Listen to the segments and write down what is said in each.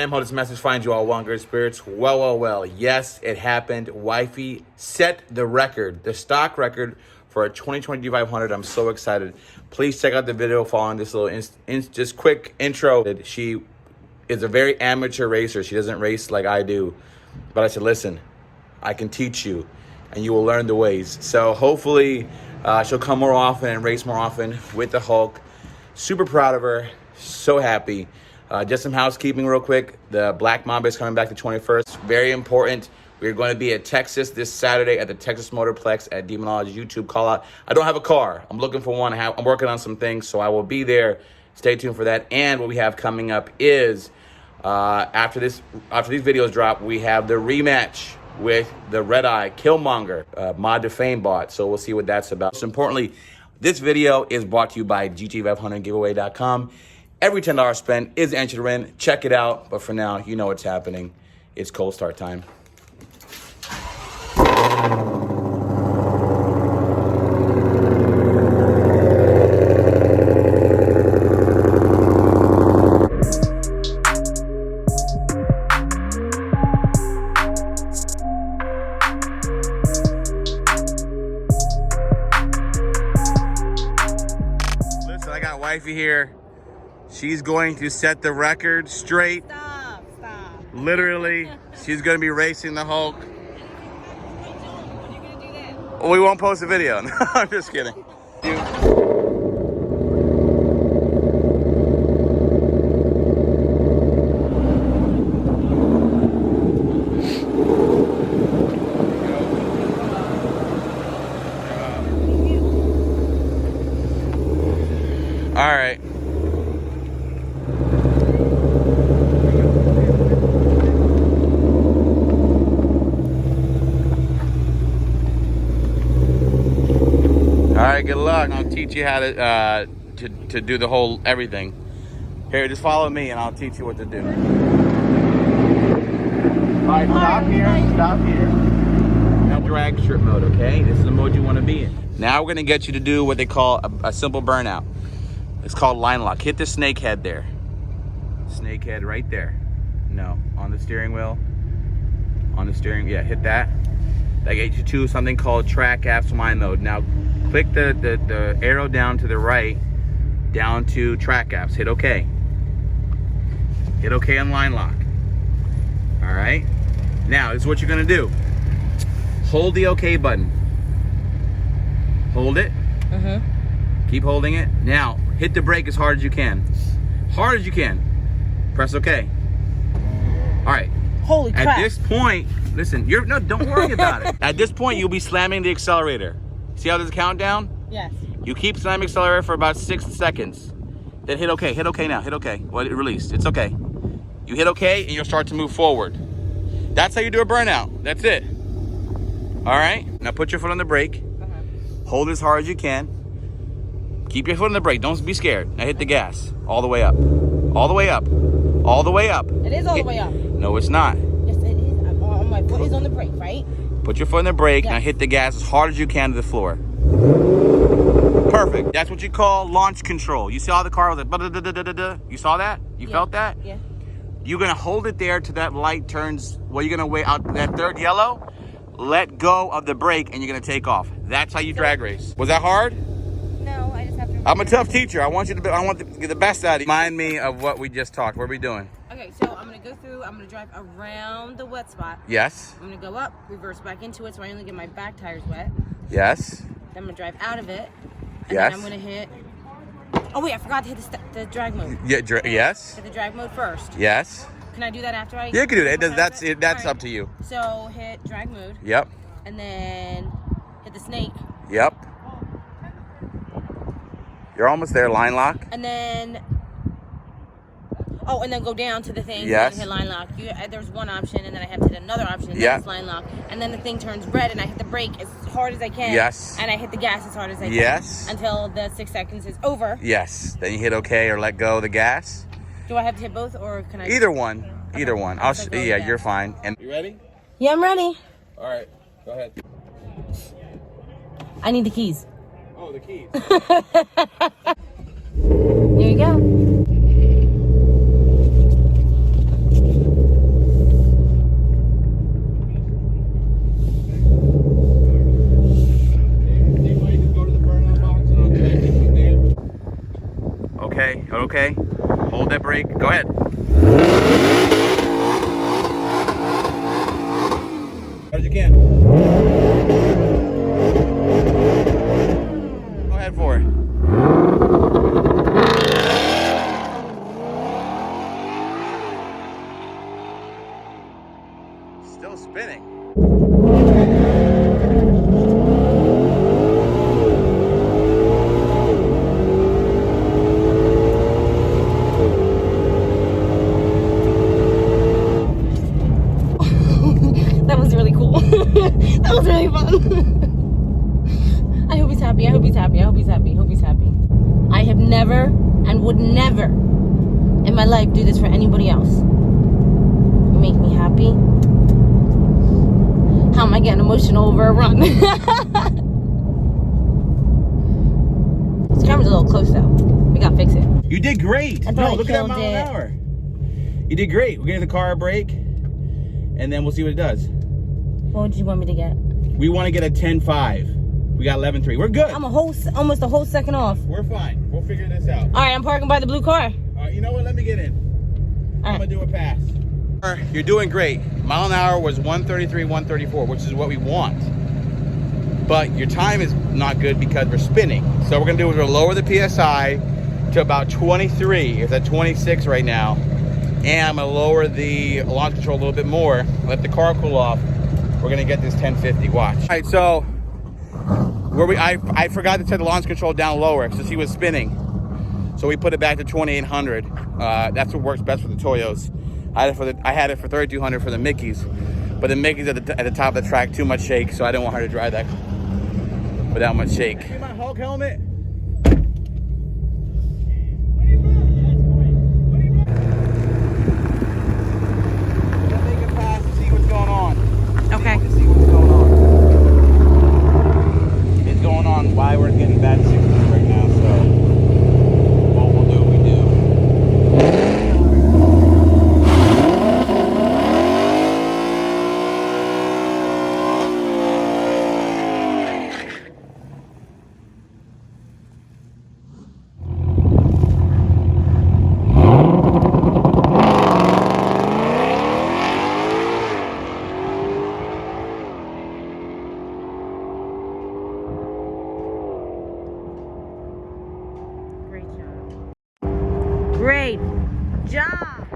fam, hope this message finds you all well in good spirits. Well. Yes, it happened. Wifey set the record, the stock record for a 2020 GT500. I'm so excited. Please check out the video following this little just quick intro. She is a very amateur racer. She doesn't race like I do. But I said, listen, I can teach you and you will learn the ways. So hopefully she'll come more often and race more often with the Hulk. Super proud of her. So happy. Just some housekeeping real quick. The Black Mamba is coming back the 21st. Very important. We're going to be at Texas this Saturday at the Texas Motorplex at Demonology. YouTube call out. I don't have a car. I'm looking for one. I'm working on some things, so I will be there. Stay tuned for that. And what we have coming up is after these videos drop, we have the rematch with the Red Eye Killmonger Mod to Fame bot. So we'll see what that's about. So importantly, this video is brought to you by GT500giveaway.com. Every $10 spent is entry to win. Check it out. But for now, you know what's happening. It's cold start time. Listen, I got wifey here. She's going to set the record straight. Stop. Literally, she's going to be racing the Hulk. When are you going to do that? We won't post a video. No, I'm just kidding. All right. All right, good luck. I'll teach you how to do the whole everything. Here, just follow me and I'll teach you what to do. All right, stop here. Now drag strip mode, okay? This is the mode you want to be in. Now we're gonna get you to do what they call a simple burnout. It's called line lock. Hit the snake head there. Snake head right there. No, on the steering wheel. On the steering, yeah, hit that. That gets you to something called track apps line mode. Now, click the arrow down to the right, down to track apps. Hit OK. Hit OK on line lock. All right. Now, this is what you're gonna do. Hold the OK button. Hold it. Keep holding it. Now, hit the brake as hard as you can. Hard as you can. Press OK. All right. Holy crap. At this point, listen, don't worry about it. At this point, you'll be slamming the accelerator. See how there's a countdown? Yes. You keep slamming accelerator for about 6 seconds. Then hit OK. Hit OK now. Hit OK. Well, it released. It's OK. You hit OK and you'll start to move forward. That's how you do a burnout. That's it. All right? Now put your foot on the brake. Hold it as hard as you can. Keep your foot on the brake. Don't be scared. Now hit the gas. All the way up. All the way up. All the way up. It is all the way up. No, it's not. Yes, it is. My foot is on the brake, right? Put your foot on the brake. Yes. Now hit the gas as hard as you can to the floor. Perfect. That's what you call launch control. You saw the car was like, da-da-da-da-da-da. You saw that? You felt that? Yeah. You're going to hold it there till that light turns. Well, you're going to wait out that third yellow. Let go of the brake and you're going to take off. That's how you drag race. Was that hard? No, I just have to. I'm a tough teacher. I want you to. I want to get the best out of you. Remind me of what we just talked. What are we doing? Okay, so I'm gonna go through. I'm gonna drive around the wet spot. Yes. I'm gonna go up, reverse back into it, so I only get my back tires wet. Yes. Then I'm gonna drive out of it. And Yes. Then I'm gonna hit. Oh wait, I forgot to hit the drag mode. Yeah. Yes. Hit the drag mode first. Yes. Can I do that after I? Yeah, you can do that. That's it. That's Right. up to you. So hit drag mode. Yep. And then hit the snake. Yep. You're almost there. Line lock. And then. Oh, and then go down to the thing. Yes. And hit line lock. There's one option, and then I have to hit another option. Yeah. That's line lock. And then the thing turns red, and I hit the brake as hard as I can. Yes. And I hit the gas as hard as I can. Yes. Until the 6 seconds is over. Yes. Then you hit OK or let go of the gas. Do I have to hit both, or can I? Either one. Okay. Either one. I'll let go of the Yeah, gas. you're fine. And you ready? Yeah, I'm ready. All right. Go ahead. I need the keys. Oh, the keys. There you go. okay. Hold that brake. Go ahead. As you can. Go ahead for it. Still spinning. That was really cool. That was really fun. I hope he's happy. I hope he's happy. I hope he's happy. I hope he's happy. I have never and would never in my life do this for anybody else. You make me happy. How am I getting emotional over a run? This camera's a little close though. We gotta fix it. You did great. I No, thought look I at that killed mile an it. hour. You did great. We're giving the car a break, and then we'll see what it does. What would you want me to get? We want to get a 10.5. We got 11.3. We're good. I'm almost a whole second off. We're fine. We'll figure this out. All right, I'm parking by the blue car. You know what? Let me get in. All I'm right. gonna do a pass. You're doing great. Mile an hour was 133, 134, which is what we want. But your time is not good because we're spinning. So what we're gonna do is we'll lower the PSI to about 23. It's at 26 right now. And I'm gonna lower the launch control a little bit more, let the car cool off. We're gonna get this 1050, watch. All right, so I forgot to set the launch control down lower because he was spinning. So we put it back to 2800. That's what works best for the Toyos. I had it for 3200 for the Mickeys, but the Mickey's at the top of the track, too much shake, so I didn't want her to drive that without much shake. See my Hulk helmet? Make a pass to see what's going on. Okay. To see what's going on. It's going on why we're getting bad signals right now, so what we'll do, we do. Great job. Great job.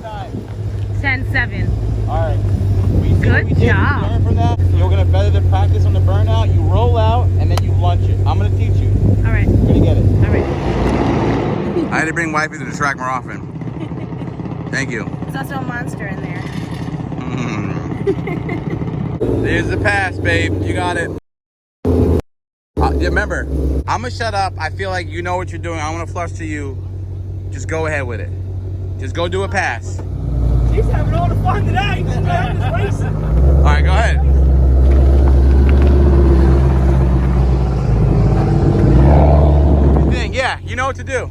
Time. 10-7. All right. We see Good what we did. job. We learned from that. You're gonna better the practice on the burnout. You roll out and then you lunge it. I'm gonna teach you. All right. You're gonna get it. All right. I had to bring wifey to the track more often. Thank you. There's also a monster in there. There's the pass, babe. You got it. Remember, I'm gonna shut up. I feel like you know what you're doing. I'm gonna flush to you. Just go ahead with it. Just go do a pass. He's having all the fun today. I'm just racing. All right, go ahead. Thing, yeah, you know what to do.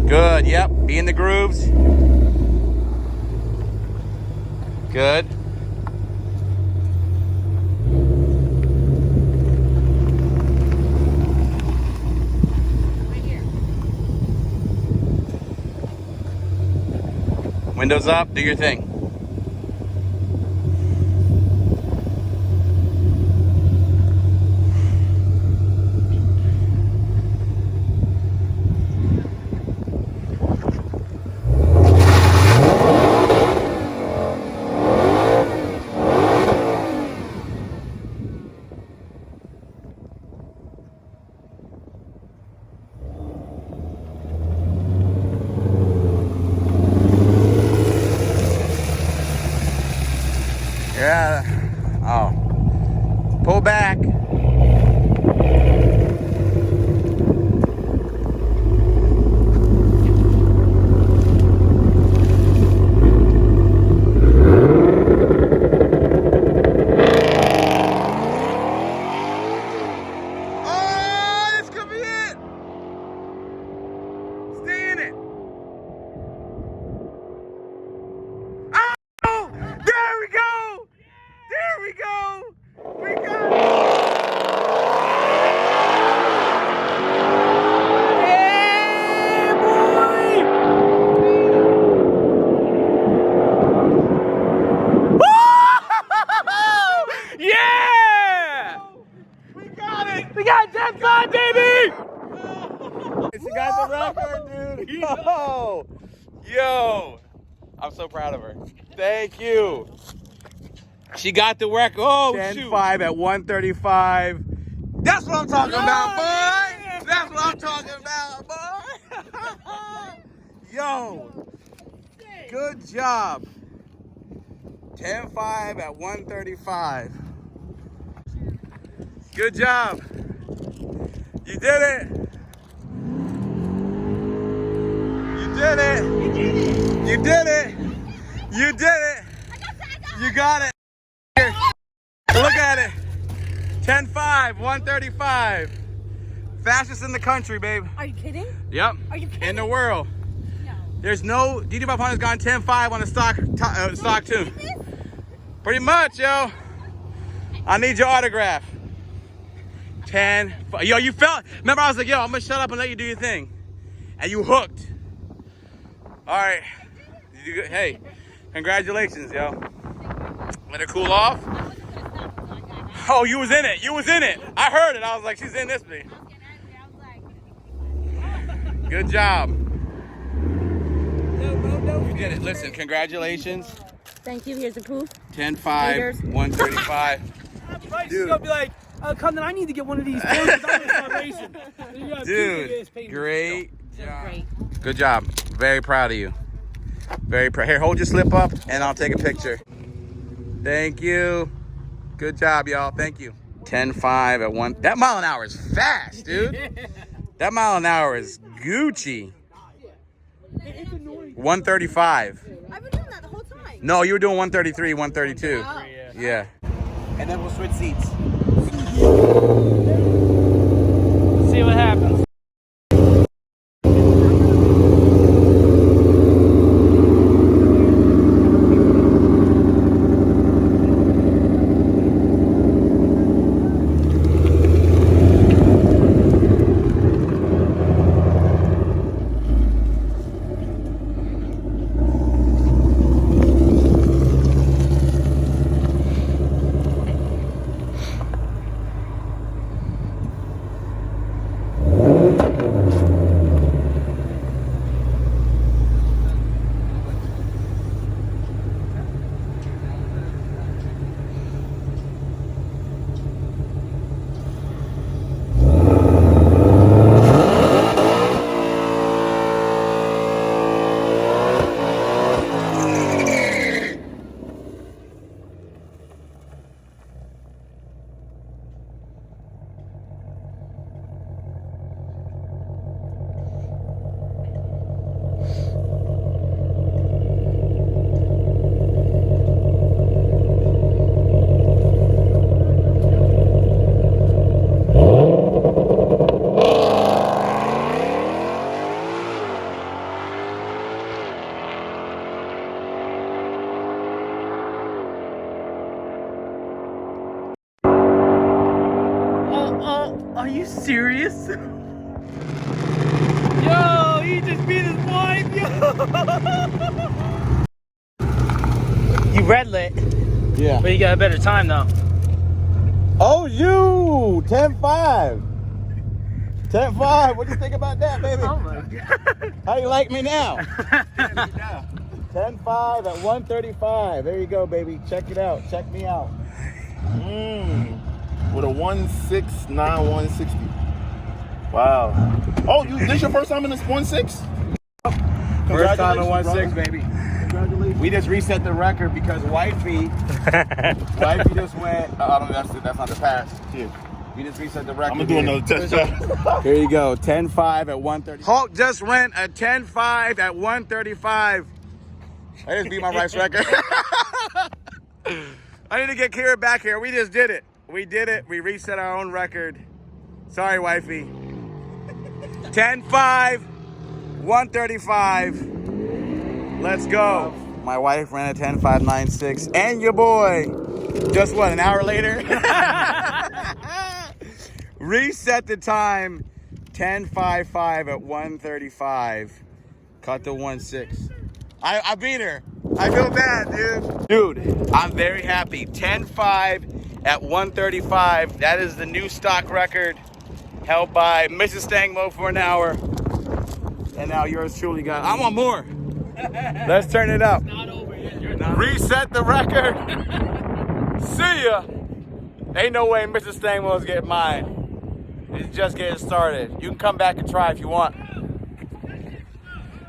Good, yep, be in the grooves. Good. Right here. Windows up, do your thing. Yo, yo, I'm so proud of her. Thank you. She got the record. Oh, 10.5 at 135. That's what I'm talking about, boy. That's what I'm talking about, boy. Yo, good job. 10.5 at 135. Good job. You did it. You did it. You did it. You did it. You got it. Here. Look at it. 10.5, 135. Fastest in the country, babe. Are you kidding? Yep. Are you kidding? In the world. No. There's no GT500 has gone 10.5 on a stock too. Pretty much, yo. I need your autograph. 10. Yo, you felt. Remember, I was like, yo, I'm gonna shut up and let you do your thing, and you hooked. All right. Hey, congratulations, yo. Let her cool off. Oh, you was in it. You was in it. I heard it. I was like, she's in this thing. Good job. You did it. Listen, congratulations. Thank you. Here's the proof. 10.5, 135. Dude, gonna be like, Condon, I need to get one of these phones. I'm gonna start racing. Dude, great job. Great. Good job. Very proud of you. Very proud. Here, hold your slip up, and I'll take a picture. Thank you. Good job, y'all. Thank you. 10.5 at 1. That mile an hour is fast, dude. That mile an hour is Gucci. 135. I've been doing that the whole time. No, you were doing 133, 132. Oh. Yeah. And then we'll switch seats. See what happens. Are you serious? Yo, he just beat his wife, yo! You red lit, Yeah. but you got a better time though. Oh, you 10.5. 10.5. What do you think about that, baby? Oh my god. How you like me now? 10.5 at 135. There you go, baby. Check it out. Check me out. With a 1.69, 160. Wow. Oh, this your first time in this 1.6? First time in 1.6, brother. baby. Congratulations. We just reset the record because wifey just went. I don't know. That's not the pass. Here. We just reset the record. I'm gonna do another test shot. Here you go. 10.5 at 130. Hulk just went a 10.5 at 135. I just beat my race record. I need to get Kira back here. We just did it. We did it. We reset our own record. Sorry, wifey. 10.5, 135. Let's go. My wife ran a 10.596. And your boy, just what, an hour later? Reset the time. 10.55 at 135. Cut to 1.6. I beat her. I feel bad, dude. Dude, I'm very happy. 10.5 at 135. That is the new stock record held by Mrs. StangMode for an hour. And now yours truly got, I want more. Let's turn it up. Not over yet. Reset the record. See ya. Ain't no way Mr. StangMode's getting mine. It's just getting started. You can come back and try if you want.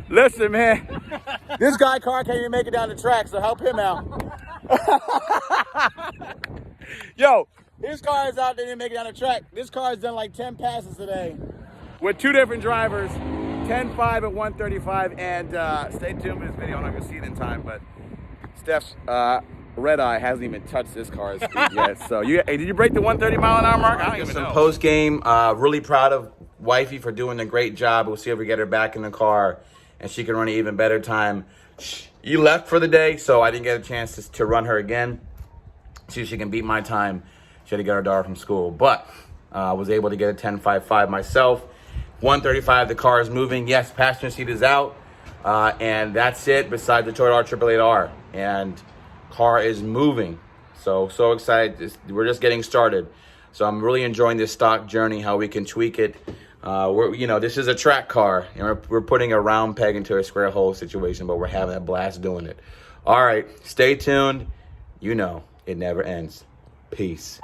Listen, man. This guy car can't even make it down the track, so help him out. Yo, his car is out there, didn't make it down the track. This car has done like 10 passes today with 2 different drivers, 10.5 at 135, and stay tuned for this video. I'm not gonna see it in time, but Steph's red eye hasn't even touched this car's speed yet. So, hey, did you break the 130 mile an hour mark? I don't even know. Post game, really proud of Wifey for doing a great job. We'll see if we get her back in the car and she can run an even better time. You left for the day, so I didn't get a chance to run her again. See if she can beat my time. She had to get her daughter from school, but I was able to get a 10.55 myself. 135, the car is moving. Yes, passenger seat is out, and that's it. Besides the Toyota R888R, and car is moving. So excited. We're just getting started. So I'm really enjoying this stock journey. How we can tweak it. This is a track car, and we're putting a round peg into a square hole situation, but we're having a blast doing it. All right, stay tuned. You know, it never ends. Peace.